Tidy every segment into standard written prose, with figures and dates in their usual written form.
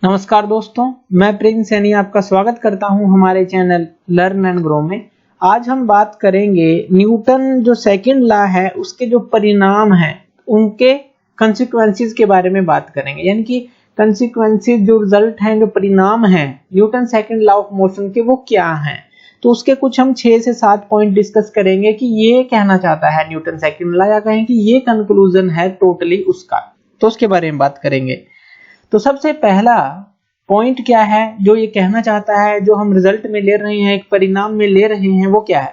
नमस्कार दोस्तों, मैं प्रिंस सैनी आपका स्वागत करता हूं हमारे चैनल लर्न एंड ग्रो में। आज हम बात करेंगे न्यूटन जो सेकंड लॉ है उसके जो परिणाम हैं उनके कंसीक्वेंसेस के बारे में बात करेंगे। यानी कि कंसीक्वेंसेस जो रिजल्ट हैं, जो परिणाम हैं Newton second law of motion के, वो क्या हैं। तो उसके कुछ हम 6 से 7 पॉइंट डिस्कस करेंगे कि ये कहना चाहता है न्यूटन सेकंड लॉ, या कहें कि ये कंक्लूजन है टोटली उसका। तो उसके बारे में बात करेंगे। तो सबसे पहला पॉइंट क्या है जो ये कहना चाहता है, जो हम रिजल्ट में ले रहे हैं, एक परिणाम में ले रहे हैं, वो क्या है?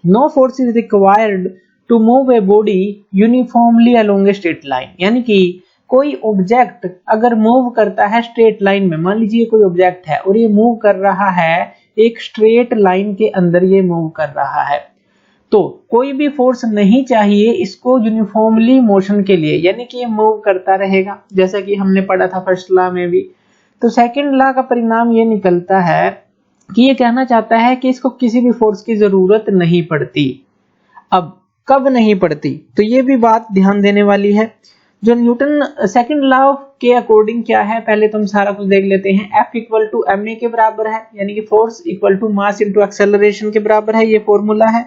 No force is required to move a body uniformly along a straight line. यानी कि कोई ऑब्जेक्ट अगर मूव करता है स्ट्रेट लाइन में, मान लीजिए कोई ऑब्जेक्ट है और ये मूव कर रहा है एक स्ट्रेट लाइन के अंदर, ये मूव कर रहा है, तो कोई भी फोर्स नहीं चाहिए इसको यूनिफॉर्मली मोशन के लिए, यानी कि ये मूव करता रहेगा, जैसा कि हमने पढ़ा था फर्स्ट लॉ में भी। तो सेकंड लॉ का परिणाम ये निकलता है कि ये कहना चाहता है कि इसको किसी भी फोर्स की जरूरत नहीं पड़ती। अब कब नहीं पड़ती, तो ये भी बात ध्यान देने वाली है। जो न्यूटन सेकंड लॉ के अकॉर्डिंग क्या है, पहले तो हम सारा कुछ देख लेते हैं। F इक्वल टू ma के बराबर है, यानी कि force equal to mass into acceleration के बराबर है, ये फॉर्मूला है।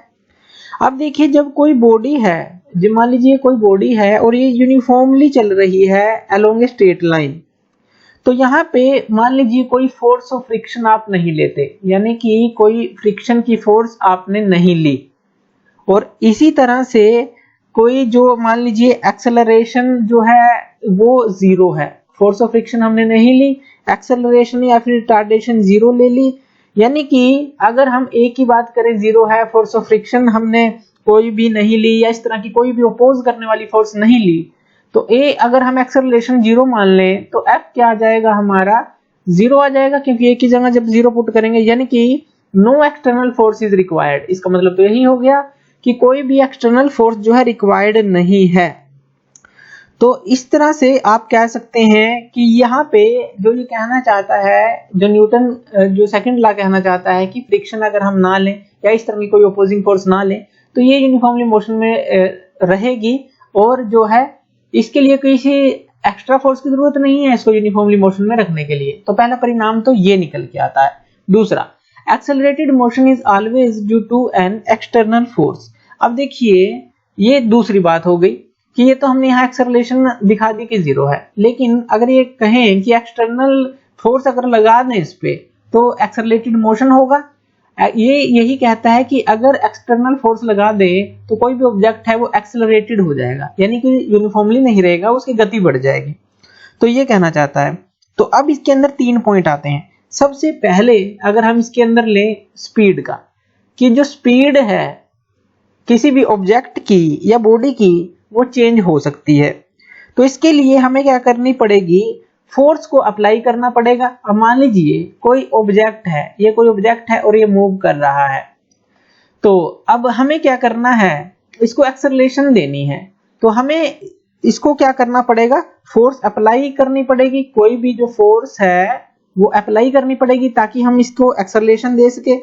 अब देखिए, जब कोई बॉडी है, जब मान लीजिए कोई बॉडी है और ये यूनिफॉर्मली चल रही है अलोंग ए स्ट्रेट लाइन, तो यहाँ पे मान लीजिए कोई फोर्स ऑफ फ्रिक्शन आप नहीं लेते, यानी कि कोई फ्रिक्शन की फोर्स आपने नहीं ली, और इसी तरह से कोई जो मान लीजिए एक्सेलरेशन जो है वो जीरो है, फोर्स ऑफ फ्रिक्शन हमने नहीं ली, एक्सेलरेशन या फिर रिटार्डेशन जीरो ले ली। यानी कि अगर हम एक ही बात करें, जीरो है, फोर्स ऑफ फ्रिक्शन हमने कोई भी नहीं ली, या इस तरह की कोई भी अपोज करने वाली फोर्स नहीं ली, तो ए अगर हम एक्सेलरेशन जीरो मान लें तो एफ क्या आ जाएगा, हमारा जीरो आ जाएगा, क्योंकि एक ही जगह जब जीरो पुट करेंगे, यानी कि no external force is required. इसका मतलब तो यही हो गया कि कोई भी एक्सटर्नल फोर्स जो है रिक्वायर्ड नहीं है। तो इस तरह से आप कह सकते हैं कि यहाँ पे जो ये कहना चाहता है, जो न्यूटन जो सेकंड लॉ कहना चाहता है कि फ्रिक्शन अगर हम ना लें या इस तरह की कोई अपोजिंग फोर्स ना लें तो ये यूनिफॉर्मली मोशन में रहेगी, और जो है इसके लिए किसी एक्स्ट्रा फोर्स की जरूरत नहीं है इसको यूनिफॉर्मली मोशन में रखने के लिए। तो पहला परिणाम तो ये निकल के आता है। दूसरा, accelerated motion is always due to an external force. अब देखिए, ये दूसरी बात हो गई कि ये तो हमने यहाँ एक्सेलरेशन दिखा दी कि जीरो है, लेकिन अगर ये कहें कि एक्सटर्नल फोर्स अगर लगा दें इस पे तो एक्सेलरेटेड मोशन होगा। ये यही कहता है कि अगर एक्सटर्नल फोर्स लगा दे तो कोई भी ऑब्जेक्ट है वो एक्सेलरेटेड हो जाएगा, यानी कि यूनिफॉर्मली नहीं रहेगा, उसकी गति बढ़ जाएगी। तो ये कहना चाहता है। तो अब इसके अंदर 3 पॉइंट आते हैं। सबसे पहले अगर हम इसके अंदर लें स्पीड का, कि जो स्पीड है किसी भी ऑब्जेक्ट की या बॉडी की वो चेंज हो सकती है। तो इसके लिए हमें क्या करनी पड़ेगी, फोर्स को अप्लाई करना पड़ेगा। अब मान लीजिए कोई ऑब्जेक्ट है, ये कोई ऑब्जेक्ट है और ये मूव कर रहा है, तो अब हमें क्या करना है, इसको एक्सेलरेशन देनी है। तो हमें इसको क्या करना पड़ेगा, फोर्स अप्लाई करनी पड़ेगी। कोई भी जो फोर्स है वो अप्लाई करनी पड़ेगी ताकि हम इसको एक्सेलरेशन दे सके।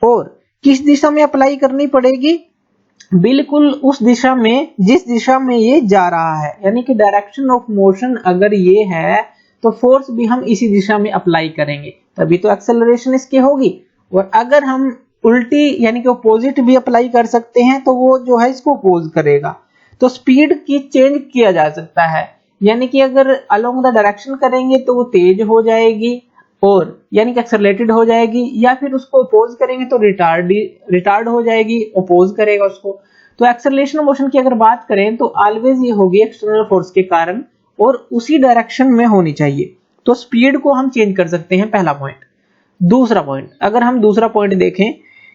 और किस दिशा में अप्लाई करनी पड़ेगी, बिल्कुल उस दिशा में जिस दिशा में ये जा रहा है, यानी कि डायरेक्शन ऑफ मोशन अगर ये है तो फोर्स भी हम इसी दिशा में अप्लाई करेंगे, तभी तो एक्सेलरेशन इसकी होगी। और अगर हम उल्टी यानी कि अपोजिट भी अप्लाई कर सकते हैं तो वो जो है इसको अपोज करेगा। तो स्पीड की चेंज किया जा सकता है, यानी कि अगर अलोंग द डायरेक्शन करेंगे तो वो तेज हो जाएगी और यानी कि एक्सेलरेटेड हो जाएगी, या फिर उसको अपोज करेंगे तो रिटार्ड हो जाएगी, अपोज करेगा उसको। तो एक्सेलरेशन मोशन की अगर बात करें तो ऑलवेज ये होगी एक्सटर्नल फोर्स के कारण और उसी डायरेक्शन में होनी चाहिए। तो स्पीड को हम चेंज कर सकते हैं, पहला पॉइंट। दूसरा पॉइंट, अगर हम दूसरा पॉइंट देखें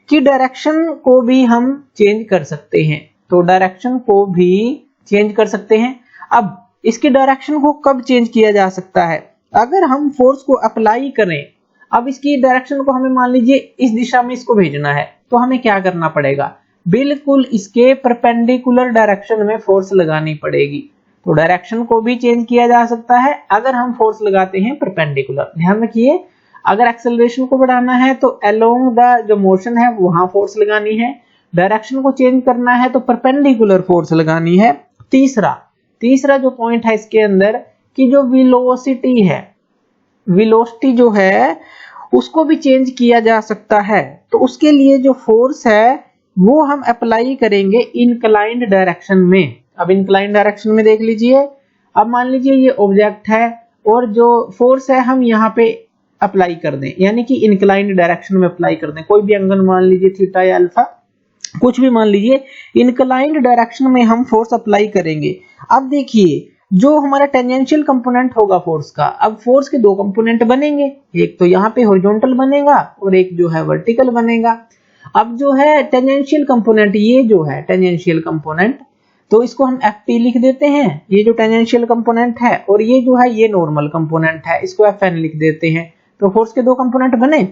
कि डायरेक्शन को भी हम चेंज कर सकते हैं, तो डायरेक्शन को भी चेंज कर सकते हैं। अब इसकी डायरेक्शन को कब चेंज किया जा सकता है, अगर हम फोर्स को अप्लाई करें। अब इसकी डायरेक्शन को हमें मान लीजिए इस दिशा में इसको भेजना है, तो हमें क्या करना पड़ेगा, बिल्कुल इसके परपेंडिकुलर डायरेक्शन में फोर्स लगानी पड़ेगी। तो डायरेक्शन को भी चेंज किया जा सकता है अगर हम फोर्स लगाते हैं परपेंडिकुलर। ध्यान रखिए, अगर एक्सेलरेशन को बढ़ाना है तो अलोंग द जो मोशन है वहां फोर्स लगानी है, डायरेक्शन को चेंज करना है तो परपेंडिकुलर फोर्स लगानी है। तीसरा जो पॉइंट है इसके अंदर कि जो वेलोसिटी है, वेलोसिटी जो है उसको भी चेंज किया जा सकता है। तो उसके लिए जो फोर्स है वो हम अप्लाई करेंगे इंक्लाइंड डायरेक्शन में। अब इंक्लाइंड डायरेक्शन में देख लीजिए, अब मान लीजिए ये ऑब्जेक्ट है और जो फोर्स है हम यहाँ पे अप्लाई कर दें, यानी कि इंक्लाइंड डायरेक्शन में अप्लाई कर दें। कोई भी एंगल मान लीजिए थीटा या अल्फा, कुछ भी मान लीजिए, इंक्लाइंड डायरेक्शन में हम फोर्स अप्लाई करेंगे। अब देखिए जो हमारा टेंजेंशियल कंपोनेंट होगा फोर्स का, अब फोर्स के दो कंपोनेंट बनेंगे, एक तो यहाँ पे हॉरिजॉन्टल बनेगा और एक जो है वर्टिकल बनेगा। अब जो है टेंजेंशियल कंपोनेंट, ये जो है टेंजेंशियल कंपोनेंट, तो इसको हम ft लिख देते हैं, ये जो टेंजेंशियल कंपोनेंट है, और ये जो है ये नॉर्मल कंपोनेंट है, इसको fn लिख देते हैं। तो फोर्स के दो कंपोनेंट बने।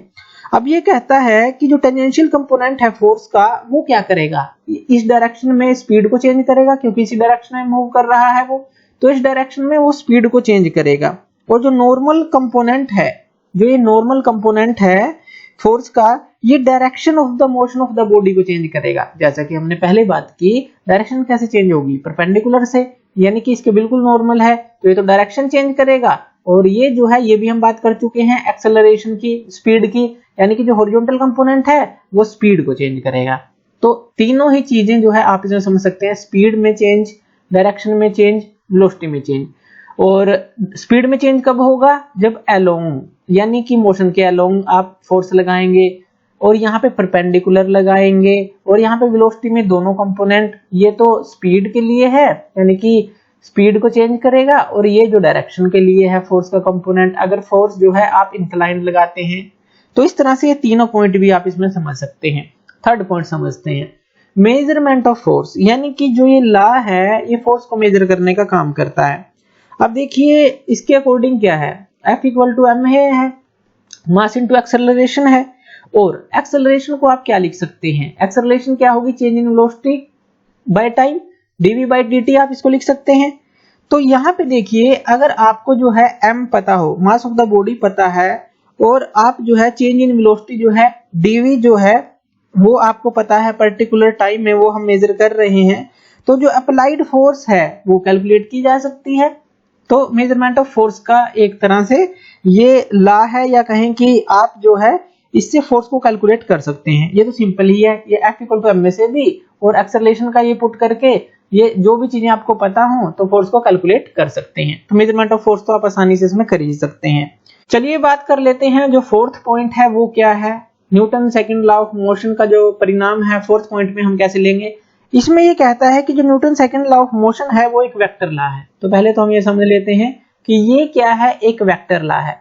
अब ये कहता है कि जो टेंजेंशियल कंपोनेंट है फोर्स का वो क्या करेगा, इस डायरेक्शन में स्पीड को चेंज करेगा, क्योंकि इसी डायरेक्शन में मूव कर रहा है वो, तो इस डायरेक्शन में वो स्पीड को चेंज करेगा। और जो नॉर्मल कंपोनेंट है, जो ये नॉर्मल कंपोनेंट है फोर्स का, ये direction of the motion of the body को चेंज करेगा। जैसा कि हमने पहले बात की, डायरेक्शन कैसे चेंज होगी, परपेंडिकुलर से, यानी कि इसके बिल्कुल नॉर्मल है तो ये तो डायरेक्शन चेंज करेगा। और ये जो है ये भी हम बात कर चुके हैं एक्सेलरेशन की, स्पीड की, यानी कि जो हॉरिजॉन्टल कंपोनेंट है वो स्पीड को चेंज करेगा। तो तीनों ही चीजें जो है आप इसमें समझ सकते हैं, स्पीड में चेंज, डायरेक्शन में चेंज, वेलोसिटी में चेंज। और स्पीड में चेंज कब होगा, जब अलोंग, यानी कि मोशन के अलोंग आप फोर्स लगाएंगे और यहाँ पे परपेंडिकुलर लगाएंगे, और यहाँ पे वेलोसिटी में दोनों कंपोनेंट, ये तो स्पीड के लिए है यानी कि स्पीड को चेंज करेगा, और ये जो डायरेक्शन के लिए है फोर्स का कंपोनेंट, अगर फोर्स जो है आप इंक्लाइंड लगाते हैं। तो इस तरह से ये तीनों पॉइंट भी आप इसमें समझ सकते हैं। थर्ड पॉइंट समझते हैं, मेजरमेंट ऑफ फोर्स, यानी कि जो ये लॉ है ये फोर्स को मेजर करने का काम करता है। अब देखिए इसके अकॉर्डिंग क्या है, F इक्वल टू एम है, मास इनटू एक्सेलरेशन है, और एक्सेलरेशन को आप क्या लिख सकते हैं, एक्सेलरेशन क्या होगी, change in velocity by time, dv by dt आप इसको लिख सकते हैं। तो यहाँ पे देखिए अगर आपको जो है m पता हो, मास ऑफ द बॉडी पता है, और आप जो है चेंज इन वेलोसिटी जो है dv जो है वो आपको पता है, पर्टिकुलर टाइम में वो हम मेजर कर रहे हैं, तो जो अप्लाइड फोर्स है वो कैलकुलेट की जा सकती है। तो मेजरमेंट ऑफ फोर्स का एक तरह से ये लॉ है, या कहें कि आप जो है इससे फोर्स को कैलकुलेट कर सकते हैं। ये तो सिंपल ही है, ये F इक्वल टू एम में से भी और एक्सेलरेशन का ये पुट करके ये जो भी चीजें आपको पता हो तो फोर्स को कैलकुलेट कर सकते हैं। तो मेजरमेंट ऑफ फोर्स तो आप आसानी से इसमें कर ही सकते हैं। चलिए बात कर लेते हैं जो फोर्थ पॉइंट है वो क्या है, Newton second law of motion का जो परिणाम है फोर्थ पॉइंट में हम कैसे लेंगे। इसमें ये कहता है कि जो Newton second law of motion है वो एक वेक्टर लॉ है। तो पहले तो हम ये समझ लेते हैं कि ये क्या है, एक वेक्टर लॉ है।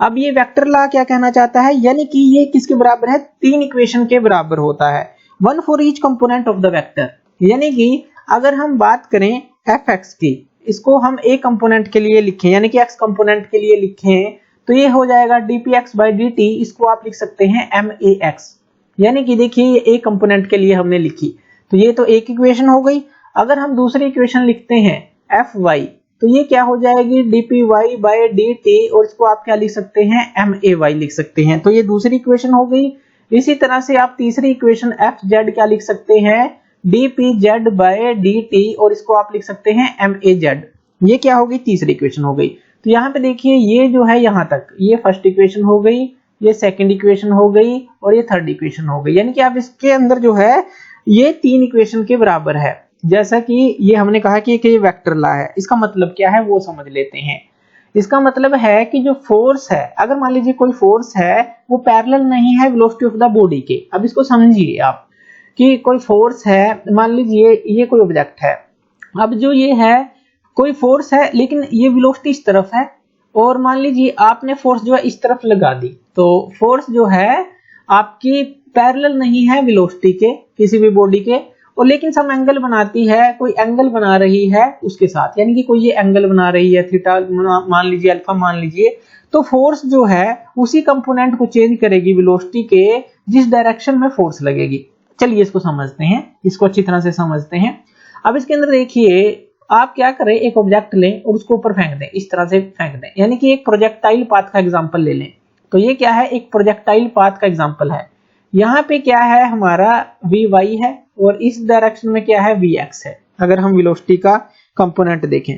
अब ये वेक्टर लॉ क्या कहना चाहता है, यानी कि ये किसके बराबर है, तीन इक्वेशन के बराबर होता है, one for each component of the vector. यानी कि अगर हम बात करें fx की, इसको हम एक कंपोनेंट के लिए लिखें, यानी कि x कंपोनेंट के लिए लिखें, तो ये हो जाएगा dpx by dt, इसको आप लिख सकते हैं max। यानी कि देखिए ये एक कंपोनेंट के लिए हमने लिखी, तो ये तो एक इक्वेशन हो गई। अगर हम दूसरी इक्वेशन लिखते हैं fy, तो ये क्या हो जाएगी dpy by dt, और इसको आप क्या लिख सकते हैं, may लिख सकते हैं। तो ये दूसरी इक्वेशन हो गई। इसी तरह से आप तीसरी इक्वेशन fz क्या लिख सकते हैं, dpz by dt, और इसको आप लिख सकते हैं maz। ये क्या हो गई, तीसरी इक्वेशन हो गई। तो यहाँ पे देखिए ये जो है यहाँ तक ये फर्स्ट इक्वेशन हो गई, ये सेकंड इक्वेशन हो गई, और ये थर्ड इक्वेशन हो गई। यानी कि आप इसके अंदर जो है ये तीन इक्वेशन के बराबर है। जैसा कि ये हमने कहा कि ये वेक्टर लॉ है, इसका मतलब क्या है वो समझ लेते हैं। इसका मतलब है कि जो फोर्स है, अगर मान लीजिए कोई फोर्स है वो पैरेलल नहीं है वेलोसिटी ऑफ द बॉडी के। अब इसको समझिए आप कि कोई फोर्स है, मान लीजिए ये कोई ऑब्जेक्ट है, अब जो ये है कोई फोर्स है लेकिन ये वेलोसिटी इस तरफ है, और मान लीजिए आपने फोर्स जो है इस तरफ लगा दी, तो फोर्स जो है आपकी पैरेलल नहीं है वेलोसिटी के किसी भी बॉडी के, और लेकिन सम एंगल बनाती है, कोई एंगल बना रही है उसके साथ, यानी कि कोई ये एंगल बना रही है, थीटा मान लीजिए, अल्फा मान लीजिए, तो फोर्स जो है उसी कंपोनेंट को चेंज करेगी वेलोसिटी के जिस डायरेक्शन में फोर्स लगेगी। चलिए इसको समझते हैं, इसको अच्छी तरह से समझते हैं। अब इसके अंदर देखिए आप क्या करें, एक ऑब्जेक्ट लें और उसको ऊपर फेंक दें, इस तरह से फेंक दें, यानी कि एक प्रोजेक्टाइल पाथ का एग्जांपल ले लें। तो ये क्या है, एक प्रोजेक्टाइल पाथ का एग्जांपल है। यहाँ पे क्या है हमारा vy है, और इस डायरेक्शन में क्या है vx है, अगर हम वेलोसिटी का कंपोनेंट देखें।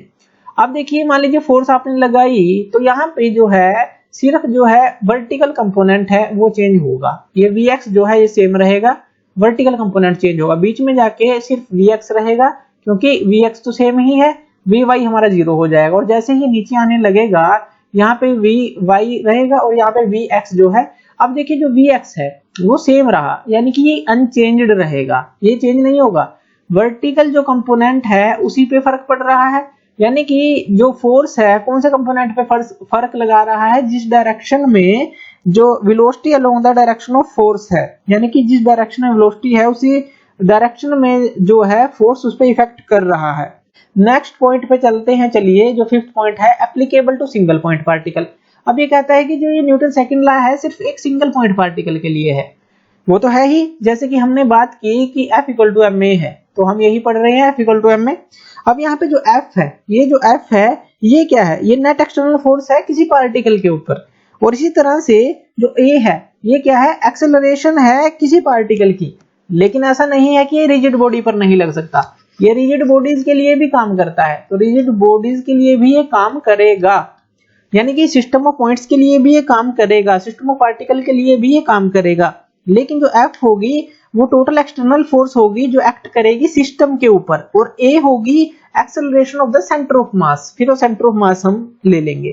अब देखिए मान लीजिए फोर्स आपने लगाई, तो यहाँ पे जो है सिर्फ जो है वर्टिकल कंपोनेंट है वो चेंज होगा। ये Vx जो है ये सेम रहेगा, वर्टिकल कंपोनेंट चेंज होगा, बीच में जाके सिर्फ Vx रहेगा क्योंकि Vx तो सेम ही है, Vy हमारा 0 हो जाएगा। और जैसे ही नीचे आने लगेगा यहाँ पे Vy रहेगा और यहाँ पे Vx जो है, अब देखिए जो Vx है वो सेम रहा, यानी कि ये अनचेंज्ड रहेगा, ये चेंज नहीं होगा। वर्टिकल जो कंपोनेंट है उसी पे फर्क पड़ रहा है, यानी कि जो फोर्स है कौन से कंपोनेंट पे फर्क लगा रहा है, जिस डायरेक्शन में जो velocity along the direction of force है, यानी कि जिस डायरेक्शन में वेलोसिटी है उसी डायरेक्शन में जो है फोर्स उस पर इफेक्ट कर रहा है। नेक्स्ट पॉइंट पे चलते हैं, चलिए जो फिफ्थ पॉइंट है applicable to single point particle. अब ये कहता है कि जो ये न्यूटन सेकंड लॉ है सिर्फ एक सिंगल पॉइंट पार्टिकल के लिए है, वो तो है ही, जैसे कि हमने बात की कि F इक्वल टू ma है, तो हम यही पढ़ रहे हैं F इक्वल टू ma। अब यहाँ पे जो F है, ये जो F है ये क्या है, ये नेट एक्सटर्नल फोर्स है किसी पार्टिकल के ऊपर। और इसी तरह से जो A है ये क्या है, एक्सेलरेशन है किसी पार्टिकल की। लेकिन ऐसा नहीं है कि ये रिजिड बॉडी पर नहीं लग सकता, ये रिजिड बॉडीज के लिए भी काम करता है, तो रिजिड बॉडीज के लिए भी ये काम करेगा, यानी कि सिस्टम ऑफ पॉइंट्स के लिए भी ये काम करेगा, सिस्टम ऑफ पार्टिकल के लिए भी ये काम करेगा। लेकिन जो F होगी वो टोटल एक्सटर्नल फोर्स होगी जो एक्ट करेगी सिस्टम के ऊपर, और A होगी acceleration of the centre of mass, फिर वो सेंटर ऑफ मास हम ले लेंगे।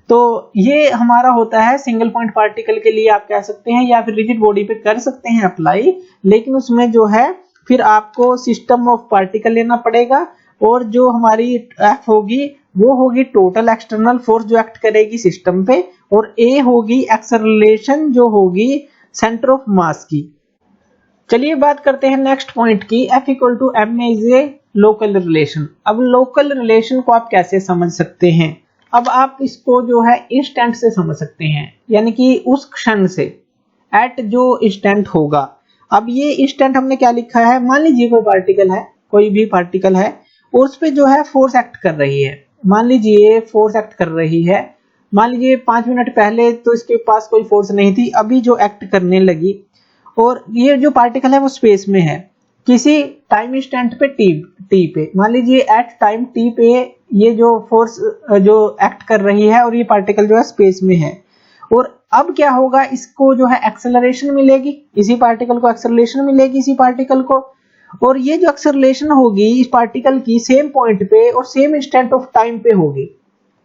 तो ये हमारा होता है सिंगल पॉइंट पार्टिकल के लिए, आप कह सकते हैं, या फिर रिजिड बॉडी पे कर सकते हैं अप्लाई, लेकिन उसमें जो है फिर आपको सिस्टम ऑफ पार्टिकल लेना पड़ेगा। और जो हमारी F होगी वो होगी टोटल एक्सटर्नल फोर्स जो एक्ट करेगी सिस्टम पे, और A होगी एक्सेलरेशन जो होगी सेंटर ऑफ मास की। चलिए बात करते हैं नेक्स्ट पॉइंट की, F equal to ma is a local relation. अब लोकल रिलेशन को आप कैसे समझ सकते हैं, अब आप इसको जो है इंस्टेंट से समझ सकते हैं, यानी कि उस क्षण से, एट जो इंस्टेंट होगा। अब ये इंस्टेंट हमने क्या लिखा है, मान लीजिए कोई पार्टिकल है, कोई भी पार्टिकल है, उस पे जो है फोर्स एक्ट कर रही है, मान लीजिए फोर्स एक्ट कर रही है, मान लीजिए 5 मिनट पहले तो इसके पास कोई फोर्स नहीं थी, अभी जो एक्ट करने लगी, और ये जो पार्टिकल है वो स्पेस में है किसी टाइम इंस्टेंट पे टी पे, मान लीजिए एट टाइम टी पे ये जो फोर्स जो एक्ट कर रही है और ये पार्टिकल जो है स्पेस में है। और अब क्या होगा, इसको जो है एक्सेलरेशन मिलेगी, इसी पार्टिकल को एक्सेलरेशन मिलेगी इसी पार्टिकल को, और ये जो एक्सेलरेशन होगी इस पार्टिकल की सेम पॉइंट पे और सेम इंस्टेंट ऑफ टाइम पे होगी।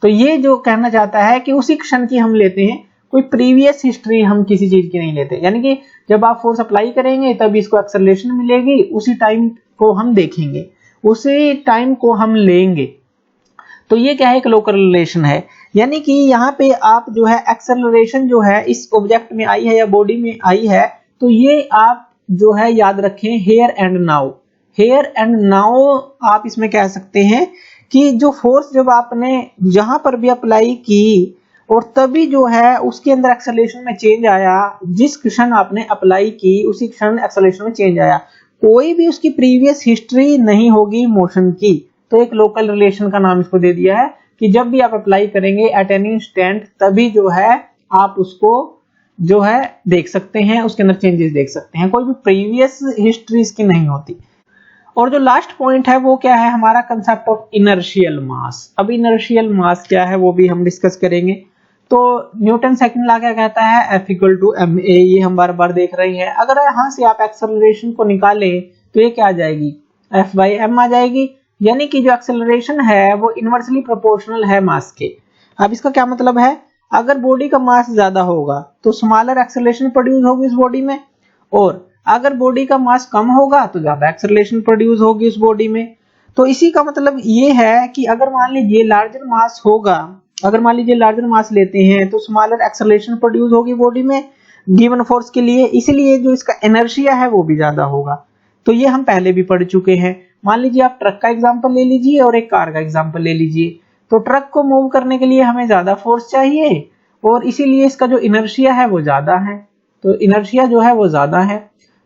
तो ये जो कहना चाहता है कि उसी क्षण की हम लेते हैं, कोई प्रीवियस हिस्ट्री हम किसी चीज की नहीं लेते, यानी कि जब आप फोर्स अप्लाई करेंगे तब इसको एक्सेलरेशन मिलेगी, उसी टाइम को हम देखेंगे, उसी टाइम को हम लेंगे। तो ये क्या है, एक लोकल रिलेशन है, यानी कि यहाँ पे आप जो है एक्सेलरेशन जो है इस ऑब्जेक्ट में आई है या बॉडी में आई है, तो ये आप जो है याद रखें here and now. Here and now आप इसमें कह सकते हैं कि जो फोर्स जब आपने जहां पर भी अप्लाई की और तभी जो है उसके अंदर एक्सेलरेशन में चेंज आया, जिस क्षण आपने अप्लाई की उसी क्षण एक्सेलरेशन में चेंज आया, कोई भी उसकी प्रीवियस हिस्ट्री नहीं होगी मोशन की। तो एक लोकल रिलेशन का नाम इसको दे दिया है कि जब भी आप अप्लाई करेंगे एट एनी इंस्टेंट, तभी जो है आप उसको जो है देख सकते हैं, उसके अंदर चेंजेस देख सकते हैं, कोई भी प्रीवियस हिस्ट्री इसकी नहीं होती। और जो लास्ट पॉइंट है वो क्या है, हमारा कंसेप्ट ऑफ इनर्शियल मास। अब इनर्शियल मास क्या है वो भी हम डिस्कस करेंगे। तो न्यूटन सेकंड लॉ क्या कहता है, F इक्वल टू ma, ये हम बार बार देख रहे हैं। अगर यहाँ से आप एक्सेलरेशन को निकालें तो ये क्या आ जाएगी, F बाई m आ जाएगी, यानी कि जो एक्सेलरेशन है वो इनवर्सली प्रोपोर्शनल है मास के। अब इसका क्या मतलब है, अगर बॉडी का मास ज्यादा होगा तो स्मॉलर एक्सेलरेशन प्रोड्यूस होगी उस बॉडी में, और अगर बॉडी का मास कम होगा तो ज्यादा एक्सेलरेशन प्रोड्यूस होगी उस बॉडी में। तो इसी का मतलब ये है कि अगर मान लीजिए लार्जर मास होगा, अगर मान लीजिए लार्जर मास लेते हैं तो स्मॉलर एक्सेलरेशन प्रोड्यूस होगी बॉडी में गिवन फोर्स के लिए, इसलिए जो इसका इनर्शिया है वो भी ज्यादा होगा। तो ये हम पहले भी पढ़ चुके हैं। मान लीजिए आप ट्रक का एग्जांपल ले लीजिए और एक कार का एग्जांपल ले लीजिए, तो ट्रक को मूव करने के लिए हमें ज्यादा फोर्स चाहिए और इसीलिए इसका जो इनर्शिया है वो ज्यादा है, तो इनर्शिया जो है वो ज्यादा है।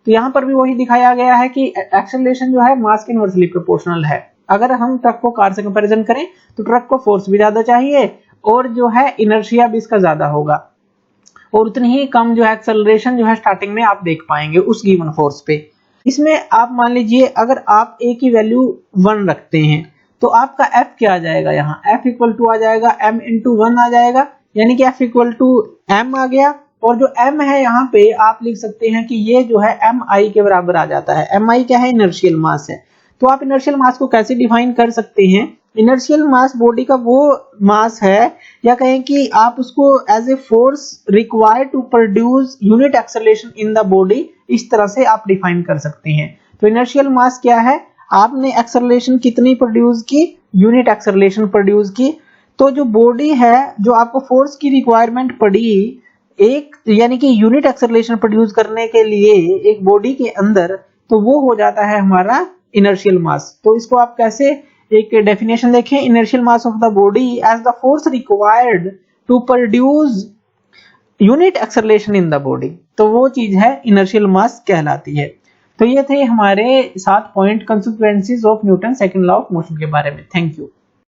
तो यहाँ पर भी वही दिखाया गया है कि एक्सेलरेशन जो है मास के इनवर्सली प्रोपोर्शनल है। अगर हम ट्रक को कार से कंपैरिजन करें तो ट्रक को फोर्स भी ज्यादा चाहिए और जो है इनर्शिया भी इसका ज्यादा होगा, और उतनी ही कम जो है एक्सेलरेशन जो है स्टार्टिंग में आप देख पाएंगे उस गिवन फोर्स पे। इसमें आप मान लीजिए अगर आप a की वैल्यू 1 रखते हैं तो आपका f क्या आ जाएगा, यहाँ f इक्वल टू आ जाएगा m इंटू 1 आ जाएगा, यानी कि F इक्वल टू m आ गया, और जो m है यहाँ पे आप लिख सकते हैं कि ये जो है mi के बराबर आ जाता है। mi क्या है? इनर्शियल मास है। तो आप इनर्शियल मास को कैसे डिफाइन कर सकते हैं? इनर्शियल मास बॉडी का वो मास है, या कहें कि आप उसको as a force required to produce unit acceleration in the body, इस तरह से आप डिफाइन कर सकते हैं। तो इनर्शियल मास क्या है? आपने एक्सेलरेशन कितनी प्रोड्यूस की? यूनिट एक्सेलरेशन प्रोड्यूस की। तो जो बॉडी है, जो आपको फोर्स की रिक्वायरमेंट पड़ी एक, यानी कि यूनिट एक्सेलरेशन प्रोड्यूस करने के लिए एक बॉडी के अंदर, तो वो हो जाता है हमारा इनर्शियल मास। तो इसको आप कैसे एक डेफिनेशन देखें, inertial mass of the body as the force required to produce unit acceleration in the body, तो वो चीज है इनर्शियल मास कहलाती है। तो ये थे हमारे 7 point consequences of Newton second law of motion के बारे में। Thank you.